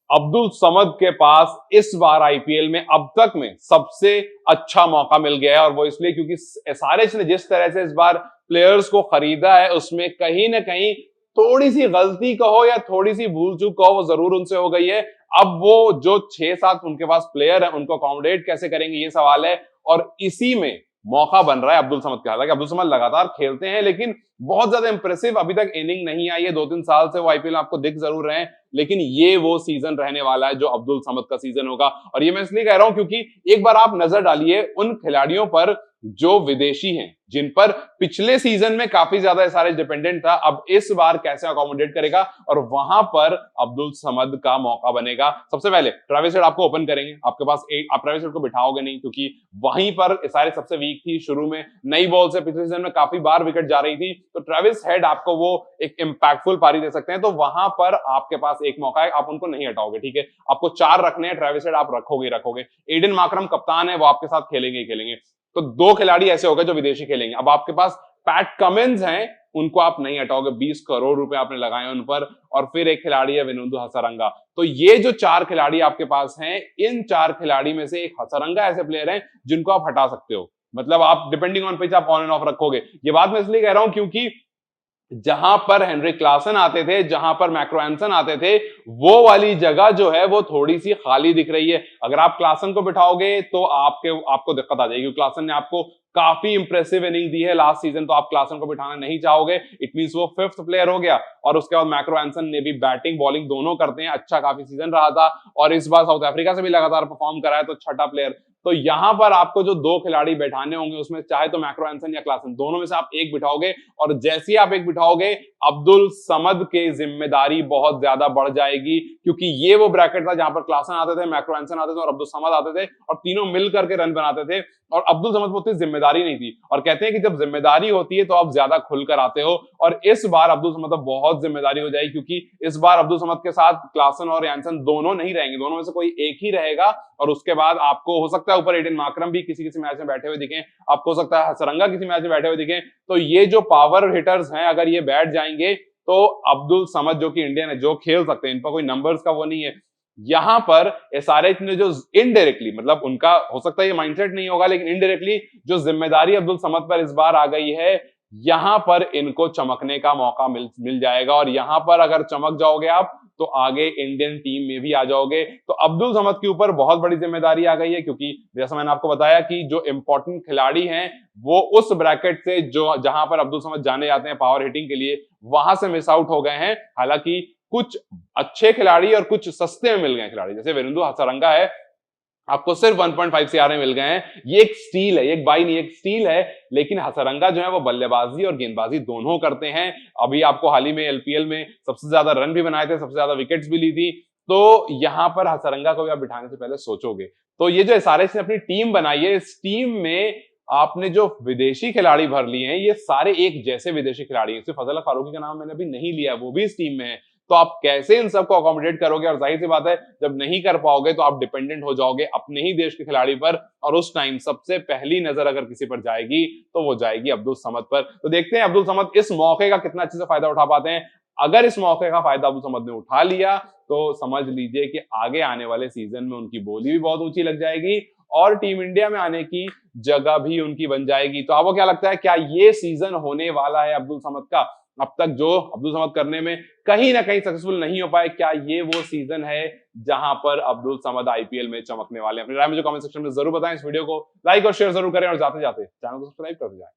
अब्दुल समद के पास इस बार आईपीएल में अब तक में सबसे अच्छा मौका मिल गया है, और वो इसलिए क्योंकि एसआरएच ने जिस तरह से इस बार प्लेयर्स को खरीदा है उसमें कहीं ना कहीं थोड़ी सी गलती कहो या थोड़ी सी भूल चूक कहो वो जरूर उनसे हो गई है। अब वो जो 6-7 उनके पास प्लेयर है उनको अकोमोडेट कैसे करेंगे ये सवाल है, और इसी में मौका बन रहा है अब्दुल समद का। हालांकि अब्दुल समद लगातार खेलते हैं लेकिन बहुत ज्यादा इंप्रेसिव अभी तक इनिंग नहीं आई है। 2-3 साल से वो आईपीएल आपको दिख जरूर रहे हैं, लेकिन ये वो सीजन रहने वाला है जो अब्दुल समद का सीजन होगा। और ये मैं इसलिए कह रहा हूं क्योंकि एक बार आप नजर डालिए उन खिलाड़ियों पर जो विदेशी हैं, जिन पर पिछले सीजन में काफी ज्यादा एसआरएच डिपेंडेंट था, अब इस बार कैसे अकोमोडेट करेगा, और वहां पर अब्दुल समद का मौका बनेगा। सबसे पहले ट्रेविस हेड आपको ओपन करेंगे, आपके पास एक आप ट्रेविस हेड को बिठाओगे नहीं क्योंकि वहीं पर एसआरएच सबसे वीक थी शुरू में, नई बॉल से पिछले सीजन में काफी बार विकेट जा रही थी, तो ट्रेविस हेड आपको वो एक इंपैक्टफुल पारी दे सकते हैं। तो वहां पर आपके पास एक मौका है, आप उनको नहीं हटाओगे, ठीक है। आपको 4 रखने हैं, ट्रेविस हेड आप रखोगे। एडन मार्करम कप्तान है, वो आपके साथ खेलेंगे। तो 2 खिलाड़ी ऐसे हो गए जो विदेशी खेलेंगे। अब आपके पास पैट कमिंस हैं, उनको आप नहीं हटाओगे, 20 करोड़ रुपए आपने लगाए उन पर, और फिर एक खिलाड़ी है विनुंदु हसरंगा। तो ये जो 4 खिलाड़ी आपके पास हैं, इन 4 खिलाड़ी में से एक हसरंगा ऐसे प्लेयर हैं जिनको आप हटा सकते हो। मतलब आप डिपेंडिंग ऑन पिच आप ऑन एंड ऑफ रखोगे। ये बात मैं इसलिए कह रहा हूं क्योंकि जहां पर हेनरिक क्लासन आते थे, जहां पर मैक्रो एंसन आते थे, वो वाली जगह जो है वो थोड़ी सी खाली दिख रही है। अगर आप क्लासन को बिठाओगे तो आपको दिक्कत आ जाएगी। क्लासन ने आपको काफी इंप्रेसिव इनिंग दी है लास्ट सीजन, तो आप क्लासन को बिठाना नहीं चाहोगे। इट मींस वो 5th प्लेयर हो गया। और उसके बाद मैक्रो एंसन ने भी बैटिंग बॉलिंग दोनों करते हैं, अच्छा काफी सीजन रहा था, और इस बार साउथ अफ्रीका से भी लगातार परफॉर्म करा है, तो छठा प्लेयर। तो यहां पर आपको जो 2 खिलाड़ी बैठाने होंगे उसमें चाहे तो मैक्रो एंसन या क्लासन, दोनों में से आप एक बिठाओगे, और जैसे ही आप एक बिठाओगे अब्दुल समद की जिम्मेदारी बहुत ज्यादा बढ़ जाएगी, क्योंकि ये वो ब्रैकेट था जहां पर क्लासन आते थे, मैक्रो एंसन आते थे और अब्दुल समद आते थे, और तीनों मिल करके रन बनाते थे, और अब्दुल समद को उतनी जिम्मेदारी नहीं थी। और कहते हैं कि जब जिम्मेदारी होती है तो आप ज्यादा खुलकर आते हो, और इस बार अब्दुल समद पर बहुत जिम्मेदारी हो जाएगी, क्योंकि इस बार अब्दुल समद के साथ क्लासन और एंसन दोनों नहीं रहेंगे, दोनों में से कोई एक ही रहेगा। और उसके बाद आपको हो सकता है ऊपर एडन मार्करम भी किसी किसी मैच में बैठे हुए दिखें, आपको हो सकता है हसरंगा किसी मैच में बैठे हुए दिखें। तो ये जो पावर हिटर्स हैं अगर ये बैठ जाएंगे तो अब्दुल समद जो कि इंडियन है, जो खेल सकते हैं, इन पर कोई नंबर्स का वो नहीं है। यहां पर एसआरएच ने जो इनडायरेक्टली, मतलब उनका हो सकता है ये माइंडसेट नहीं होगा, लेकिन इनडायरेक्टली जो जिम्मेदारी अब्दुल समद पर इस बार आ गई है, यहां पर इनको चमकने का मौका मिल जाएगा। और यहां पर अगर चमक जाओगे आप तो आगे इंडियन टीम में भी आ जाओगे। तो अब्दुल समद के ऊपर बहुत बड़ी जिम्मेदारी आ गई है, क्योंकि जैसा मैंने आपको बताया कि जो इंपॉर्टेंट खिलाड़ी हैं वो उस ब्रैकेट से जो जहां पर अब्दुल समद जाने जाते हैं पावर हिटिंग के लिए, वहां से मिस आउट हो गए हैं। हालांकि कुछ अच्छे खिलाड़ी और कुछ सस्ते में मिल गए खिलाड़ी, जैसे विनुंदु हसरंगा है, आपको सिर्फ 1.5 सीआर में मिल गए हैं। ये एक स्टील है, एक बाई नहीं, एक स्टील है। लेकिन हसरंगा जो है वो बल्लेबाजी और गेंदबाजी दोनों करते हैं। अभी आपको हाल ही में एलपीएल में सबसे ज्यादा रन भी बनाए थे, सबसे ज्यादा विकेट्स भी ली थी। तो यहां पर हसरंगा को भी आप बिठाने से पहले सोचोगे। तो ये जो एसआरएच ने अपनी टीम बनाई है, इस टीम में आपने जो विदेशी खिलाड़ी भर लिए हैं, ये सारे एक जैसे विदेशी खिलाड़ी हैं। सिर्फ फजल फारूकी का नाम मैंने अभी नहीं लिया, वो भी इस टीम में है। तो आप कैसे इन सबको अकोमोडेट करोगे, और जाहिर सी बात है जब नहीं कर पाओगे तो आप डिपेंडेंट हो जाओगे अपने ही देश के खिलाड़ी पर, और उस टाइम सबसे पहली नजर अगर किसी पर जाएगी तो वो जाएगी अब्दुल समद पर। तो देखते हैं अब्दुल समद इस मौके का कितना अच्छे से फायदा उठा पाते हैं। अगर इस मौके का फायदा अब्दुल समद ने उठा लिया तो समझ लीजिए कि आगे आने वाले सीजन में उनकी बोली भी बहुत ऊंची लग जाएगी, और टीम इंडिया में आने की जगह भी उनकी बन जाएगी। तो आपको क्या लगता है, क्या ये सीजन होने वाला है अब्दुल समद का? अब तक जो अब्दुल समद करने में कहीं ना कहीं सक्सेसफुल नहीं हो पाए, क्या ये वो सीजन है जहां पर अब्दुल समद आईपीएल में चमकने वाले हैं? अपनी राय मुझे कमेंट सेक्शन में जरूर बताएं। इस वीडियो को लाइक और शेयर जरूर करें, और जाते जाते चैनल को सब्सक्राइब कर जाएं।